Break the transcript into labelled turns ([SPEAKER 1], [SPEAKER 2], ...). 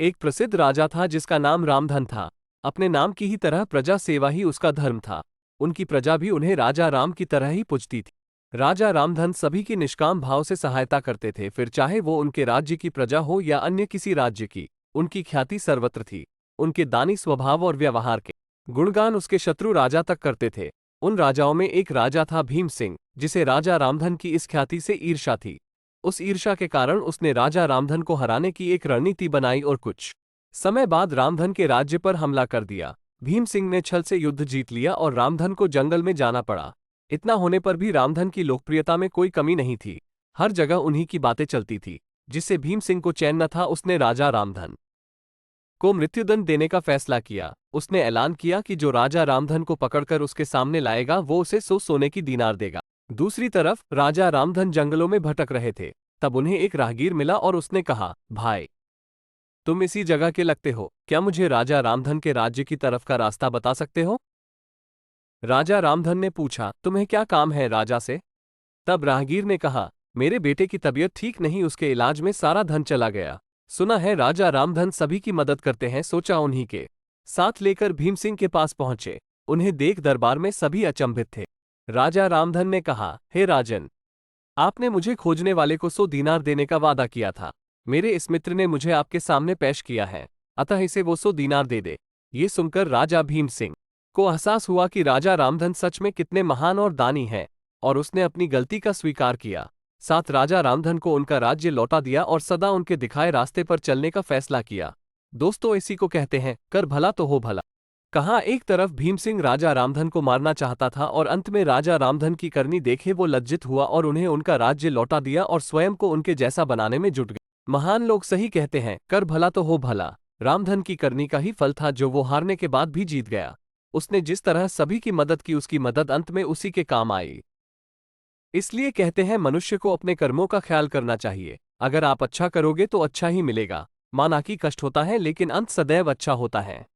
[SPEAKER 1] एक प्रसिद्ध राजा था जिसका नाम रामधन था। अपने नाम की ही तरह प्रजा सेवा ही उसका धर्म था। उनकी प्रजा भी उन्हें राजा राम की तरह ही पूजती थी। राजा रामधन सभी की निष्काम भाव से सहायता करते थे, फिर चाहे वो उनके राज्य की प्रजा हो या अन्य किसी राज्य की। उनकी ख्याति सर्वत्र थी। उनके दानी स्वभाव और व्यवहार के गुणगान उसके शत्रु राजा तक करते थे। उन राजाओं में एक राजा था भीम सिंह, जिसे राजा रामधन की इस ख्याति से ईर्ष्या थी। उस ईर्ष्या के कारण उसने राजा रामधन को हराने की एक रणनीति बनाई और कुछ समय बाद रामधन के राज्य पर हमला कर दिया। भीम सिंह ने छल से युद्ध जीत लिया और रामधन को जंगल में जाना पड़ा। इतना होने पर भी रामधन की लोकप्रियता में कोई कमी नहीं थी। हर जगह उन्हीं की बातें चलती थी, जिससे भीम सिंह को चैन न था। उसने राजा रामधन को मृत्युदंड देने का फैसला किया। उसने ऐलान किया कि जो राजा रामधन को पकड़कर उसके सामने लाएगा वो उसे 100 सोने की दीनार देगा। दूसरी तरफ राजा रामधन जंगलों में भटक रहे थे। तब उन्हें एक राहगीर मिला और उसने कहा, भाई, तुम इसी जगह के लगते हो, क्या मुझे राजा रामधन के राज्य की तरफ का रास्ता बता सकते हो? राजा रामधन ने पूछा, तुम्हें क्या काम है राजा से? तब राहगीर ने कहा, मेरे बेटे की तबीयत ठीक नहीं, उसके इलाज में सारा धन चला गया। सुना है राजा रामधन सभी की मदद करते हैं, सोचा उन्हीं के साथ लेकर भीम सिंह के पास पहुंचे। उन्हें देख दरबार में सभी अचंभित थे। राजा रामधन ने कहा, हे राजन, आपने मुझे खोजने वाले को 100 दीनार देने का वादा किया था। मेरे इस मित्र ने मुझे आपके सामने पेश किया है, अतः इसे वो 100 दीनार दे दे। ये सुनकर राजा भीम सिंह को एहसास हुआ कि राजा रामधन सच में कितने महान और दानी हैं, और उसने अपनी गलती का स्वीकार किया। साथ राजा रामधन को उनका राज्य लौटा दिया और सदा उनके दिखाए रास्ते पर चलने का फैसला किया। दोस्तों, इसी को कहते हैं कर भला तो हो भला। कहाँ एक तरफ भीम सिंह राजा रामधन को मारना चाहता था और अंत में राजा रामधन की करनी देखे वो लज्जित हुआ और उन्हें उनका राज्य लौटा दिया और स्वयं को उनके जैसा बनाने में जुट गए। महान लोग सही कहते हैं, कर भला तो हो भला। रामधन की करनी का ही फल था जो वो हारने के बाद भी जीत गया। उसने जिस तरह सभी की मदद की, उसकी मदद अंत में उसी के काम आई। इसलिए कहते हैं मनुष्य को अपने कर्मों का ख्याल करना चाहिए। अगर आप अच्छा करोगे तो अच्छा ही मिलेगा। माना कि कष्ट होता है, लेकिन अंत सदैव अच्छा होता है।